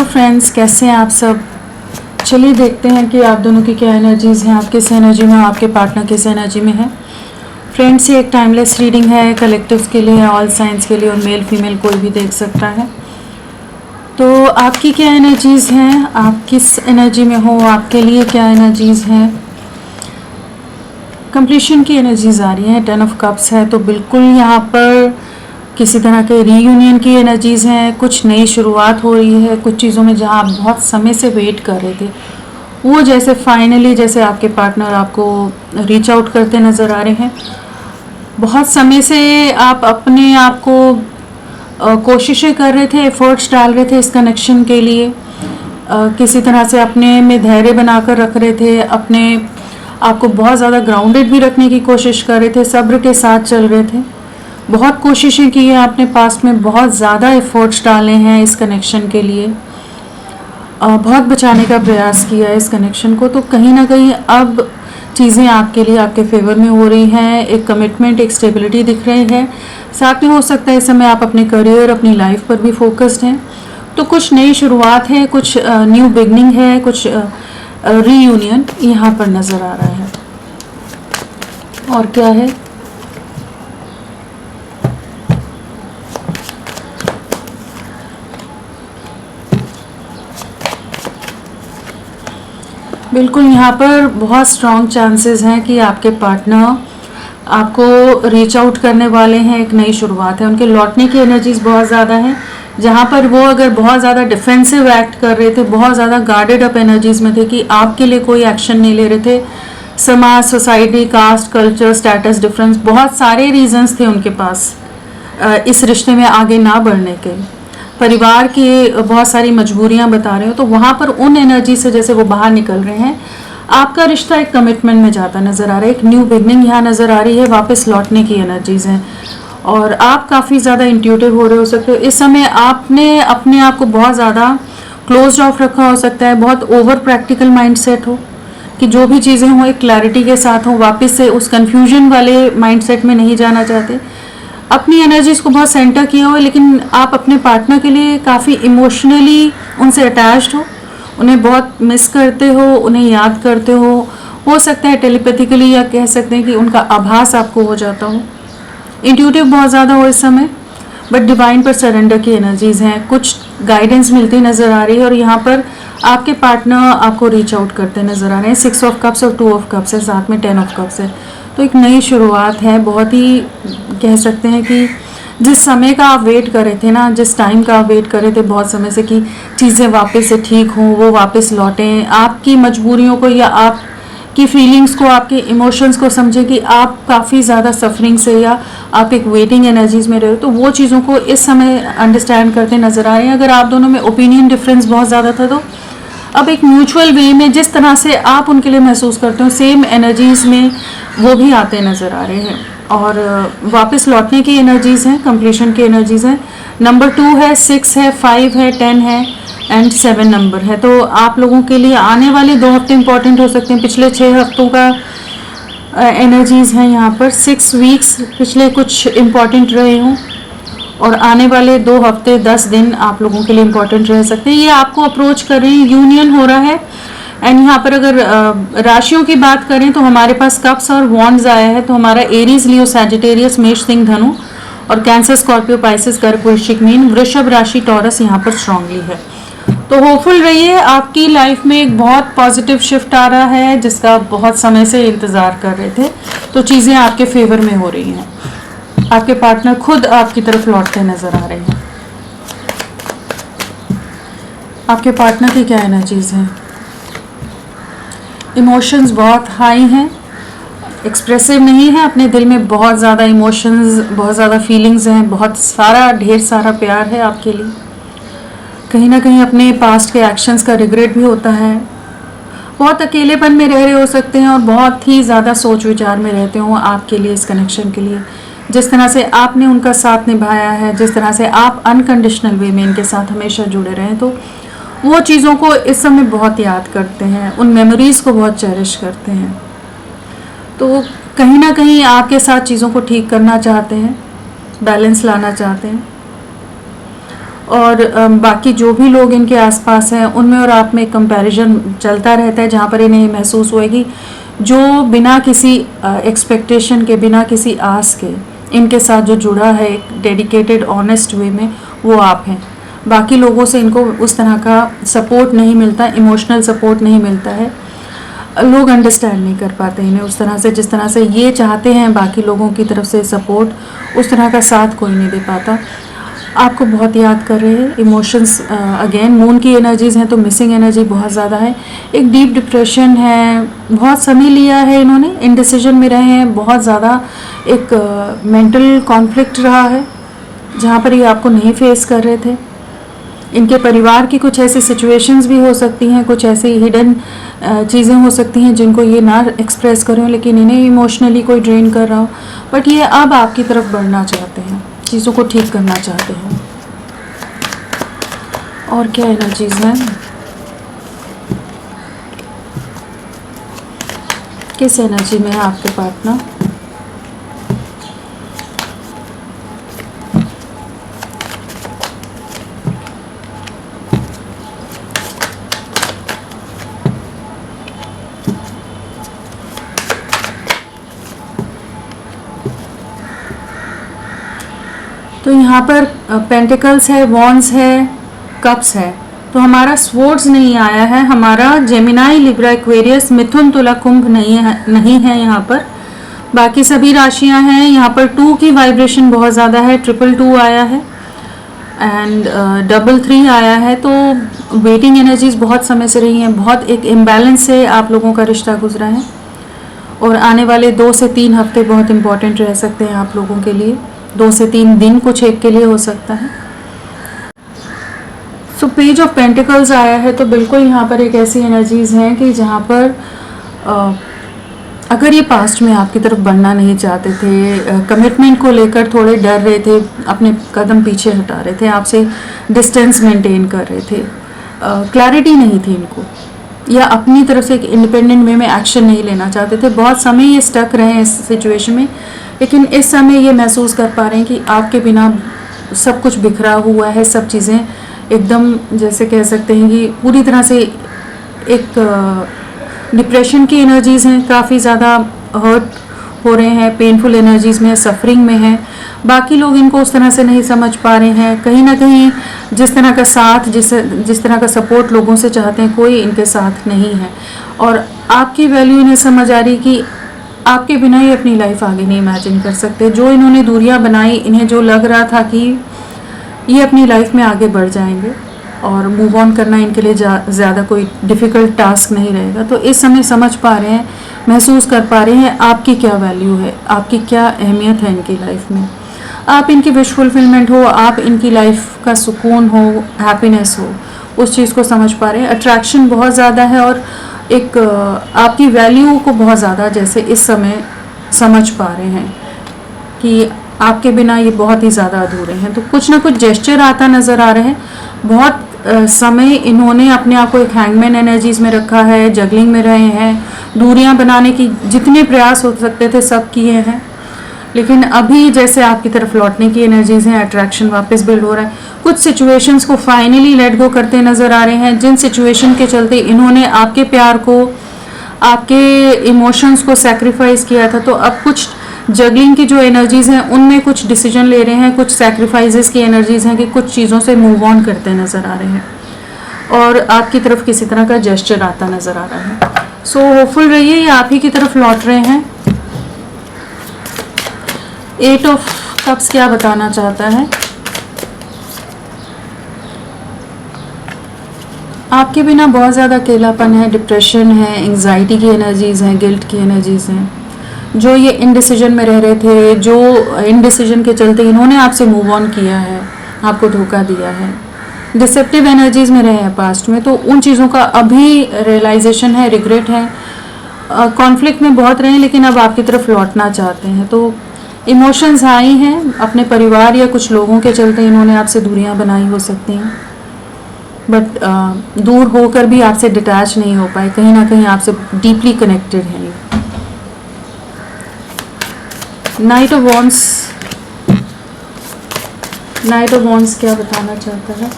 Friends, कैसे हैं आप सब। चलिए देखते हैं कि आप दोनों की क्या एनर्जीज़ हैं, आप किस एनर्जी में हो, आपके पार्टनर किस एनर्जी में है। फ्रेंड्स, ये एक टाइमलेस रीडिंग है, कलेक्टिव्स के लिए है, ऑल साइंस के लिए, और मेल फीमेल कोई भी देख सकता है। तो आपकी क्या एनर्जीज़ हैं, आप किस एनर्जी में हो, आपके लिए क्या एनर्जीज़ हैं। कंप्लीशन की एनर्जीज़ आ रही हैं, 10 ऑफ कप्स है, तो बिल्कुल यहाँ पर किसी तरह के रीयूनियन की एनर्जीज़ हैं, कुछ नई शुरुआत हो रही है, कुछ चीज़ों में जहाँ आप बहुत समय से वेट कर रहे थे वो जैसे फाइनली जैसे आपके पार्टनर आपको रीच आउट करते नज़र आ रहे हैं। बहुत समय से आप अपने आप को कोशिशें कर रहे थे, एफर्ट्स डाल रहे थे इस कनेक्शन के लिए, किसी तरह से अपने में धैर्य बनाकर रख रहे थे, अपने आपको बहुत ज़्यादा ग्राउंडेड भी रखने की कोशिश कर रहे थे, सब्र के साथ चल रहे थे। बहुत कोशिशें की हैं आपने पास्ट में, बहुत ज़्यादा एफर्ट्स डाले हैं इस कनेक्शन के लिए, बहुत बचाने का प्रयास किया है इस कनेक्शन को। तो कहीं ना कहीं अब चीज़ें आपके लिए आपके फेवर में हो रही हैं, एक कमिटमेंट, एक स्टेबिलिटी दिख रही है। साथ में हो सकता है इस समय आप अपने करियर, अपनी लाइफ पर भी फोकस्ड हैं। तो कुछ नई शुरुआत है, कुछ न्यू बिगनिंग है, कुछ रीयूनियन यहाँ पर नज़र आ रहा है। और क्या है, बिल्कुल यहाँ पर बहुत स्ट्रॉन्ग चांसेस हैं कि आपके पार्टनर आपको रीच आउट करने वाले हैं, एक नई शुरुआत है। उनके लौटने की एनर्जीज बहुत ज़्यादा हैं, जहाँ पर वो अगर बहुत ज़्यादा डिफेंसिव एक्ट कर रहे थे, बहुत ज़्यादा गार्डेड अप एनर्जीज में थे कि आपके लिए कोई एक्शन नहीं ले रहे थे। समाज, society, caste, culture, status difference, बहुत सारे रीजंस थे उनके पास इस रिश्ते में आगे ना बढ़ने के। परिवार की बहुत सारी मजबूरियां बता रहे हो, तो वहाँ पर उन एनर्जी से जैसे वो बाहर निकल रहे हैं। आपका रिश्ता एक कमिटमेंट में जाता नज़र आ रहा है, एक न्यू बिगनिंग यहाँ नज़र आ रही है, वापस लौटने की एनर्जीज हैं। और आप काफ़ी ज़्यादा इंट्यूटिव हो रहे हो सकते हो इस समय। आपने अपने आप को बहुत ज़्यादा क्लोज ऑफ रखा हो सकता है, बहुत ओवर प्रैक्टिकल माइंड सेट हो कि जो भी चीज़ें हों एक क्लैरिटी के साथ हो, वापस से उस कन्फ्यूजन वाले माइंड सेट में नहीं जाना चाहते। अपनी एनर्जीज को बहुत सेंटर किया हो, लेकिन आप अपने पार्टनर के लिए काफ़ी इमोशनली उनसे अटैच्ड हो, उन्हें बहुत मिस करते हो, उन्हें याद करते हो सकता है टेलीपैथिकली, या कह सकते हैं कि उनका आभास आपको हो जाता हो। इंट्यूटिव बहुत ज़्यादा हो इस समय, बट डिवाइन पर सरेंडर की एनर्जीज हैं, कुछ गाइडेंस मिलती नज़र आ रही है। और यहाँ पर आपके पार्टनर आपको रीच आउट करते नज़र आ रहे हैं। 6 ऑफ कप्स और 2 ऑफ कप्स है, साथ में 10 ऑफ कप्स है। तो एक नई शुरुआत है, बहुत ही कह सकते हैं कि जिस समय का आप वेट कर रहे थे ना, जिस टाइम का आप वेट कर रहे थे बहुत समय से कि चीज़ें वापस से ठीक हों, वो वापस लौटें, आपकी मजबूरियों को या आपकी फीलिंग्स को, आपके इमोशंस को समझें कि आप काफ़ी ज़्यादा सफरिंग से या आप एक वेटिंग एनर्जीज में रहे हो, तो वो चीज़ों को इस समय अंडरस्टैंड करते नज़र आ रहे हैं। अगर आप दोनों में ओपिनियन डिफरेंस बहुत ज़्यादा था, तो अब एक म्यूचुअल वे में जिस तरह से आप उनके लिए महसूस करते हो, सेम एनर्जीज में वो भी आते नज़र आ रहे हैं। और वापस लौटने की एनर्जीज हैं, कंप्लीशन की एनर्जीज हैं। नंबर 2 है, 6 है, 5 है, 10 है एंड 7 नंबर है। तो आप लोगों के लिए आने वाले 2 हफ्ते इंपॉर्टेंट हो सकते हैं। पिछले 6 हफ्तों का एनर्जीज हैं यहाँ पर, 6 वीक्स पिछले कुछ इम्पॉर्टेंट रहे हों, और आने वाले 2 हफ्ते 10 दिन आप लोगों के लिए इम्पॉर्टेंट रह सकते हैं। ये आपको अप्रोच कर रहे हैं, यूनियन हो रहा है। एंड यहाँ पर अगर राशियों की बात करें तो हमारे पास कप्स और वॉन्ड्स आया है, तो हमारा एरीज, लियो, सैजिटेरियस, मेष, सिंह, धनु, और कैंसर, स्कॉर्पियो, पाइसेस, कर्क, वृश्चिक, मीन, वृषभ राशि, टॉरस यहाँ पर स्ट्रांगली है। तो होपफुल रहिए, आपकी लाइफ में एक बहुत पॉजिटिव शिफ्ट आ रहा है जिसका आप बहुत समय से इंतज़ार कर रहे थे। तो चीज़ें आपके फेवर में हो रही हैं, आपके पार्टनर खुद आपकी तरफ लौटते नज़र आ रहे हैं। आपके पार्टनर की क्या एनर्जीज हैं, इमोशंस बहुत हाई हैं, एक्सप्रेसिव नहीं है, अपने दिल में बहुत ज़्यादा इमोशंस, बहुत ज़्यादा फीलिंग्स हैं, बहुत सारा ढेर सारा प्यार है आपके लिए। कहीं ना कहीं अपने पास्ट के एक्शंस का रिग्रेट भी होता है, बहुत अकेलेपन में रह रहे हो सकते हैं, और बहुत ही ज़्यादा सोच विचार में रहते हो आपके लिए, इस कनेक्शन के लिए। जिस तरह से आपने उनका साथ निभाया है, जिस तरह से आप अनकंडीशनल वे में इनके साथ हमेशा जुड़े रहे, तो वो चीज़ों को इस समय बहुत याद करते हैं, उन मेमोरीज़ को बहुत चेरिश करते हैं। तो कहीं ना कहीं आपके साथ चीज़ों को ठीक करना चाहते हैं, बैलेंस लाना चाहते हैं। और बाकी जो भी लोग इनके आसपास हैं उनमें और आप में कंपैरिजन चलता रहता है, जहाँ पर इन्हें महसूस होएगी जो बिना किसी एक्सपेक्टेशन के, बिना किसी आस के इनके साथ जो जुड़ा है एक डेडिकेटेड ऑनेस्ट वे में, वो आप हैं। बाकी लोगों से इनको उस तरह का सपोर्ट नहीं मिलता, इमोशनल सपोर्ट नहीं मिलता है। लोग अंडरस्टैंड नहीं कर पाते इन्हें उस तरह से, जिस तरह से ये चाहते हैं बाकी लोगों की तरफ से सपोर्ट, उस तरह का साथ कोई नहीं दे पाता। आपको बहुत याद कर रहे हैं। इमोशंस अगेन मून की एनर्जीज़ हैं तो मिसिंग एनर्जी बहुत ज़्यादा है। एक डीप डिप्रेशन है, बहुत समय लिया है इन्होंने, इनडिसीजन में रहे हैं, बहुत ज़्यादा एक मेंटल कॉन्फ्लिक्ट रहा है जहाँ पर ये आपको नहीं फेस कर रहे थे। इनके परिवार की कुछ ऐसी सिचुएशंस भी हो सकती हैं, कुछ ऐसी हिडन चीज़ें हो सकती हैं जिनको ये ना एक्सप्रेस करें, लेकिन इन्हें इमोशनली कोई ड्रेन कर रहा हो, बट ये अब आपकी तरफ बढ़ना चाहते हैं, चीज़ों को ठीक करना चाहते हैं। और क्या एनर्जीज हैं, किस एनर्जी में है आपके पार्टनर? तो यहाँ पर पेंटिकल्स है, वॉन्ड्स है, कप्स है, तो हमारा स्वॉर्ड्स नहीं आया है, हमारा जेमिनाई, लिब्रा, एक्वेरियस, मिथुन, तुला, कुंभ नहीं है यहाँ पर। बाकी सभी राशियाँ हैं। यहाँ पर 2 की वाइब्रेशन बहुत ज़्यादा है, 222 आया है एंड 33 आया है। तो वेटिंग एनर्जीज बहुत समय से रही हैं, बहुत एक इम्बैलेंस से आप लोगों का रिश्ता गुजरा है और आने वाले 2 से 3 हफ्ते बहुत इंपॉर्टेंट रह सकते हैं आप लोगों के लिए। 2 से 3 दिन कुछ एक के लिए हो सकता है। सो पेज ऑफ पेंटिकल्स आया है, तो बिल्कुल यहाँ पर एक ऐसी एनर्जीज हैं कि जहाँ पर अगर ये पास्ट में आपकी तरफ बढ़ना नहीं चाहते थे, कमिटमेंट को लेकर थोड़े डर रहे थे, अपने कदम पीछे हटा रहे थे, आपसे डिस्टेंस मेंटेन कर रहे थे, क्लैरिटी नहीं थी इनको, या अपनी तरफ से एक इंडिपेंडेंट वे में एक्शन नहीं लेना चाहते थे, बहुत समय ये स्टक रहे हैं इस सिचुएशन में, लेकिन इस समय ये महसूस कर पा रहे हैं कि आपके बिना सब कुछ बिखरा हुआ है, सब चीज़ें एकदम जैसे कह सकते हैं कि पूरी तरह से एक डिप्रेशन की एनर्जीज हैं, काफ़ी ज़्यादा हर्ट हो रहे हैं, पेनफुल एनर्जीज में, सफरिंग में हैं। बाकी लोग इनको उस तरह से नहीं समझ पा रहे हैं, कहीं ना कहीं जिस तरह का साथ, जिस तरह का सपोर्ट लोगों से चाहते हैं, कोई इनके साथ नहीं है। और आपकी वैल्यू इन्हें समझ आ रही कि आपके बिना ही अपनी लाइफ आगे नहीं इमेजिन कर सकते। जो इन्होंने दूरियां बनाई, इन्हें जो लग रहा था कि ये अपनी लाइफ में आगे बढ़ जाएंगे और मूव ऑन करना इनके लिए ज़्यादा कोई डिफ़िकल्ट टास्क नहीं रहेगा, तो इस समय समझ पा रहे हैं, महसूस कर पा रहे हैं आपकी क्या वैल्यू है, आपकी क्या अहमियत है इनकी लाइफ में, आप इनकी विश फुलफिलमेंट हो, आप इनकी लाइफ का सुकून हो, हैप्पीनेस हो, उस चीज़ को समझ पा रहे हैं। अट्रैक्शन बहुत ज़्यादा है और एक आपकी वैल्यू को बहुत ज़्यादा जैसे इस समय समझ पा रहे हैं कि आपके बिना ये बहुत ही ज़्यादा अधूरे हैं। तो कुछ ना कुछ जेस्चर आता नज़र आ रहे हैं। बहुत समय इन्होंने अपने आप को एक हैंगमैन एनर्जीज में रखा है, जगलिंग में रहे हैं, दूरियां बनाने की जितने प्रयास हो सकते थे सब किए हैं, लेकिन अभी जैसे आपकी तरफ लौटने की एनर्जीज हैं, अट्रैक्शन वापस बिल्ड हो रहा है। कुछ सिचुएशंस को फाइनली लेट गो करते नज़र आ रहे हैं, जिन सिचुएशन के चलते इन्होंने आपके प्यार को, आपके इमोशंस को सेक्रीफाइस किया था, तो अब कुछ जगलिंग की जो एनर्जीज हैं उनमें कुछ डिसीजन ले रहे हैं, कुछ सैक्रिफाइसेस की एनर्जीज हैं कि कुछ चीज़ों से मूव ऑन करते नज़र आ रहे हैं और आपकी तरफ किसी तरह का जेस्चर आता नज़र आ रहा है। सो होपफुल रहिए, ये आप ही की तरफ लौट रहे हैं। 8 ऑफ कप्स क्या बताना चाहता है? आपके बिना बहुत ज़्यादा अकेलापन है, डिप्रेशन है, एंग्जाइटी की एनर्जीज हैं, गिल्ट की एनर्जीज हैं। जो ये इनडिसीजन में रह रहे थे, जो इनडिसीजन के चलते इन्होंने आपसे मूव ऑन किया है, आपको धोखा दिया है, डिसेप्टिव एनर्जीज में रहे हैं पास्ट में, तो उन चीज़ों का अभी रियलाइजेशन है, रिग्रेट है, कॉन्फ्लिक्ट में बहुत रहे, लेकिन अब आपकी तरफ लौटना चाहते हैं। तो इमोशंस हाई हैं, अपने परिवार या कुछ लोगों के चलते इन्होंने आपसे दूरियां बनाई हो सकती हैं, बट दूर होकर भी आपसे डिटैच नहीं हो पाए, कहीं ना कहीं आपसे डीपली कनेक्टेड हैं। Night of wands, night of wands क्या बताना चाहता है?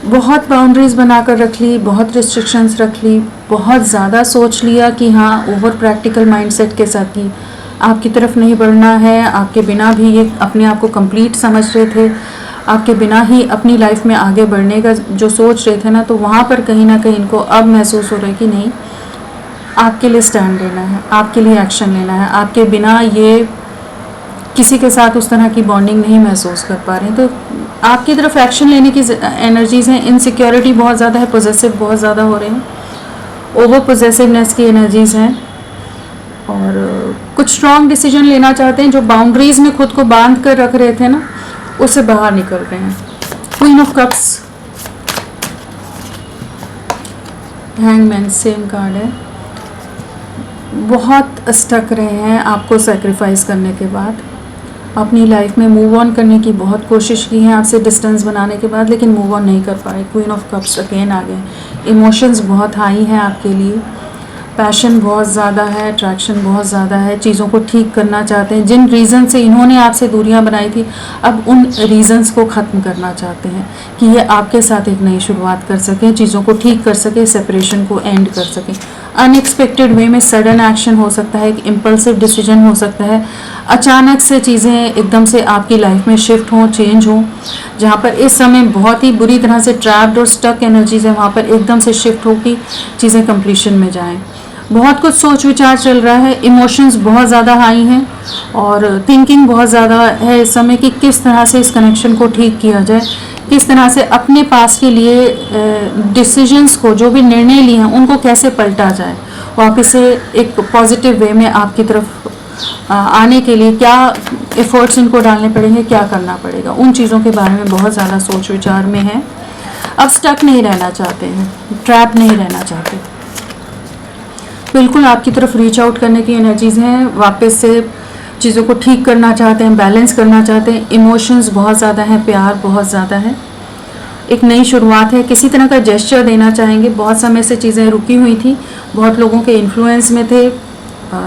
बहुत बाउंड्रीज बनाकर रख ली, बहुत रिस्ट्रिक्शंस रख ली, बहुत ज़्यादा सोच लिया कि हाँ, ओवर प्रैक्टिकल माइंडसेट के साथ कि आपकी तरफ नहीं बढ़ना है, आपके बिना भी ये अपने आप को कंप्लीट समझ रहे थे, आपके बिना ही अपनी लाइफ में आगे बढ़ने का जो सोच रहे थे ना, तो वहाँ पर कहीं ना कहीं इनको अब महसूस हो रहा है कि नहीं, आपके लिए स्टैंड लेना है, आपके लिए एक्शन लेना है, आपके बिना ये किसी के साथ उस तरह की बॉन्डिंग नहीं महसूस कर पा रहे हैं। तो आपकी तरफ एक्शन लेने की एनर्जीज हैं। इनसिक्योरिटी बहुत ज़्यादा है, पोजेसिव बहुत ज़्यादा हो रहे हैं, ओवर पोजेसिवनेस की एनर्जीज हैं, और कुछ स्ट्रॉन्ग डिसीजन लेना चाहते हैं। जो बाउंड्रीज में खुद को बांध कर रख रहे थे ना, उससे बाहर निकल रहे हैं। Queen of cups, hangman same card है। बहुत स्टक रहे हैं आपको सेक्रीफाइस करने के बाद, अपनी लाइफ में मूव ऑन करने की बहुत कोशिश की है आपसे डिस्टेंस बनाने के बाद, लेकिन मूव ऑन नहीं कर पाए। क्वीन ऑफ कप्स अगेन आ गए। इमोशंस बहुत हाई हैं आपके लिए, पैशन बहुत ज़्यादा है, अट्रैक्शन बहुत ज़्यादा है, चीज़ों को ठीक करना चाहते हैं। जिन रीज़न से इन्होंने आपसे दूरियां बनाई थी, अब उन रीज़न्स को ख़त्म करना चाहते हैं कि ये आपके साथ एक नई शुरुआत कर सकें, चीज़ों को ठीक कर सकें, सेपरेशन को एंड कर सकें। अनएक्सपेक्टेड वे में सडन एक्शन हो सकता है, एक इम्पल्सिव डिसीजन हो सकता है, अचानक से चीज़ें एकदम से आपकी लाइफ में शिफ्ट हों, चेंज हों। जहाँ पर इस समय बहुत ही बुरी तरह से ट्रैप्ड और स्टक एनर्जीज है, वहाँ पर एकदम से शिफ्ट हो कि चीज़ें कंप्लीशन में जाएं। बहुत कुछ सोच विचार चल रहा है, इमोशंस बहुत ज़्यादा हाई हैं, और थिंकिंग बहुत ज़्यादा है इस समय कि किस तरह से इस कनेक्शन को ठीक किया जाए, किस तरह से अपने पास के लिए डिसीजंस को, जो भी निर्णय लिए हैं, उनको कैसे पलटा जाए, वापस से एक पॉजिटिव वे में आपकी तरफ आने के लिए क्या एफर्ट्स इनको डालने पड़ेंगे, क्या करना पड़ेगा, उन चीज़ों के बारे में बहुत ज़्यादा सोच विचार में है। अब स्टक नहीं रहना चाहते हैं, ट्रैप नहीं रहना चाहते, बिल्कुल आपकी तरफ रीच आउट करने की एनर्जीज हैं, वापस से चीज़ों को ठीक करना चाहते हैं, बैलेंस करना चाहते हैं। इमोशंस बहुत ज़्यादा हैं, प्यार बहुत ज़्यादा है, एक नई शुरुआत है, किसी तरह का जेस्चर देना चाहेंगे। बहुत समय से चीज़ें रुकी हुई थी, बहुत लोगों के इन्फ्लुएंस में थे,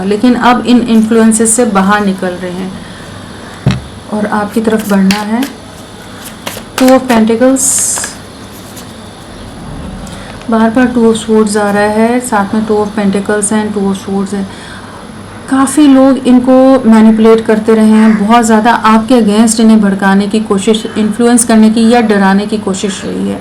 लेकिन अब इन इन्फ्लुएंसेस से बाहर निकल रहे हैं और आपकी तरफ बढ़ना है। 2 ऑफ पेंटिकल्स, बार बार 2 ऑफ स्वॉर्ड्स आ रहा है, साथ में 2 of pentacles and 2 of swords है। काफ़ी लोग इनको मैनिपुलेट करते रहे हैं, बहुत ज़्यादा आपके अगेंस्ट इन्हें भड़काने की कोशिश, इन्फ्लुएंस करने की या डराने की कोशिश रही है।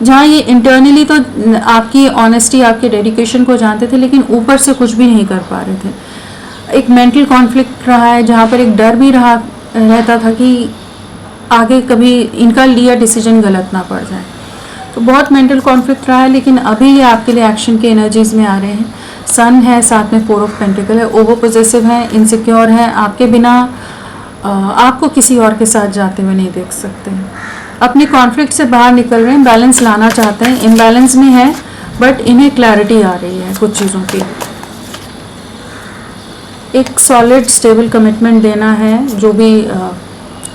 जहाँ ये इंटरनली तो आपकी ऑनेस्टी, आपके डेडिकेशन को जानते थे, लेकिन ऊपर से कुछ भी नहीं कर पा रहे थे। एक मेंटल कॉन्फ्लिक्ट रहा है, जहाँ पर एक डर भी रहता था कि आगे कभी इनका लिया डिसीजन गलत ना पड़ जाए। तो बहुत मेंटल कॉन्फ्लिक्ट रहा है, लेकिन अभी ये आपके लिए एक्शन के एनर्जीज में आ रहे हैं। सन है, साथ में 4 ऑफ पेंटिकल है, ओवर पोजेसिव है, इनसिक्योर है, आपके बिना आपको किसी और के साथ जाते हुए नहीं देख सकते, अपने कॉन्फ्लिक्ट से बाहर निकल रहे हैं, बैलेंस लाना चाहते हैं, इम्बैलेंस में है, बट इन्हें क्लैरिटी आ रही है कुछ चीज़ों की। एक सॉलिड स्टेबल कमिटमेंट देना है, जो भी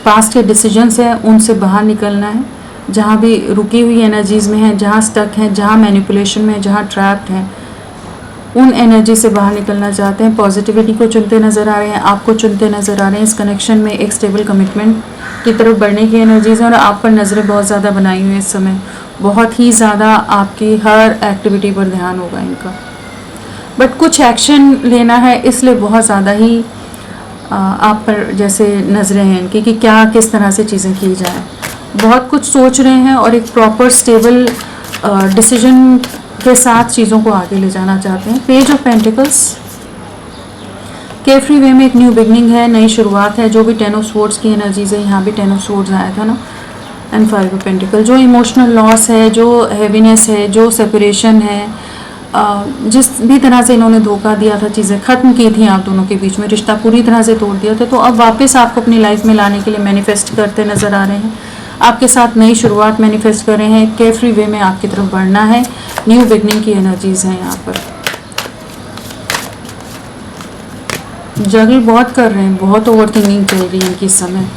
पास्ट के डिसीजंस हैं उनसे बाहर निकलना है, जहाँ भी रुकी हुई एनर्जीज़ में है, जहाँ स्टक हैं, जहाँ मैनिपुलेशन में है, जहाँ ट्रैप्ड हैं, उन एनर्जी से बाहर निकलना चाहते हैं। पॉजिटिविटी को चुनते नज़र आ रहे हैं, आपको चुनते नज़र आ रहे हैं। इस कनेक्शन में एक स्टेबल कमिटमेंट की तरफ बढ़ने की एनर्जीज़ हैं, और आप पर नज़रें बहुत ज़्यादा बनाई हुई हैं इस समय, बहुत ही ज़्यादा आपकी हर एक्टिविटी पर ध्यान होगा इनका। बट कुछ एक्शन लेना है, इसलिए बहुत ज़्यादा ही आप पर जैसे नज़रें हैं इनकी कि क्या किस तरह से चीज़ें की जाएँ। बहुत कुछ सोच रहे हैं और एक प्रॉपर स्टेबल डिसीजन के साथ चीज़ों को आगे ले जाना चाहते हैं। पेज ऑफ पेंटिकल्स, केयरफ्री वे में एक न्यू बिगनिंग है, नई शुरुआत है। जो भी 10 ऑफ स्वॉर्ड्स की एनर्जीज है, यहाँ भी 10 ऑफ स्वॉर्ड्स आया था ना, एंड 5 ऑफ पेंटिकल। जो इमोशनल लॉस है, जो हैवीनेस है, जो सेपरेशन है, जिस भी तरह से इन्होंने धोखा दिया था, चीज़ें ख़त्म की थी आप दोनों के बीच में, रिश्ता पूरी तरह से तोड़ दिया था, तो अब वापस आपको अपनी लाइफ में लाने के लिए मैनिफेस्ट करते नज़र आ रहे हैं, आपके साथ नई शुरुआत मैनिफेस्ट कर रहे हैं। केयरफ्री वे में आपकी तरफ बढ़ना है, न्यू बिगनिंग की एनर्जीज हैं यहाँ पर। जगल बहुत कर रहे हैं, बहुत ओवर थिंकिंग चल रही है इनकी इस समय,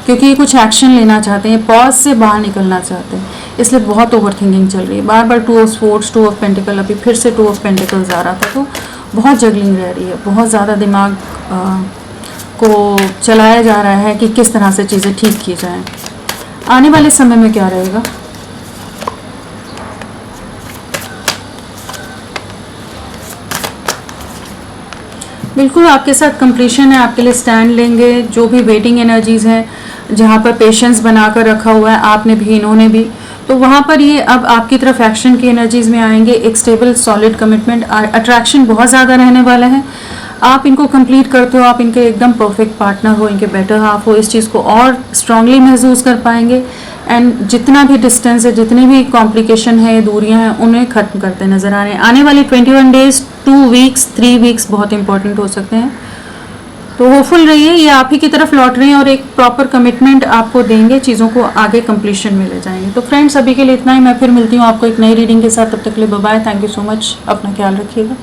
क्योंकि ये कुछ एक्शन लेना चाहते हैं, पॉज से बाहर निकलना चाहते हैं, इसलिए बहुत ओवर थिंकिंग चल रही है। बार बार 2 ऑफ स्वॉर्ड्स, 2 ऑफ पेंटिकल, अभी फिर से 2 ऑफ पेंटिकल्स आ रहा था, तो बहुत जगलिंग रह रही है, बहुत ज़्यादा दिमाग आपको चलाया जा रहा है कि किस तरह से चीज़ें ठीक की जाएं। आने वाले समय में क्या रहेगा? बिल्कुल आपके साथ कंप्लीशन है, आपके लिए स्टैंड लेंगे। जो भी वेटिंग एनर्जीज हैं, जहाँ पर पेशेंस बनाकर रखा हुआ है आपने भी, इन्होंने भी, तो वहाँ पर ये अब आपकी तरफ एक्शन की एनर्जीज में आएंगे। एक स्टेबल सॉलिड कमिटमेंट, अट्रैक्शन बहुत ज़्यादा रहने वाला है। आप इनको कंप्लीट करते हो, आप इनके एकदम परफेक्ट पार्टनर हो, इनके बेटर हाफ हो। इस चीज़ को और स्ट्रांगली महसूस कर पाएंगे एंड जितना भी डिस्टेंस है, जितनी भी कॉम्प्लिकेशन है, दूरियां हैं, उन्हें ख़त्म करते नज़र आ रहे हैं। आने वाली 21 डेज, 2 वीक्स, 3 वीक्स बहुत इंपॉर्टेंट हो सकते हैं। तो होपफुल रहिए, ये आप ही की तरफ लौट रहे हैं और एक प्रॉपर कमिटमेंट आपको देंगे, चीज़ों को आगे कंप्लीशन में ले जाएंगे। तो फ्रेंड्स, अभी के लिए इतना ही। मैं फिर मिलती हूँ आपको एक नई रीडिंग के साथ। तब तक के लिए bye bye. Thank you so much. अपना ख्याल रखिएगा।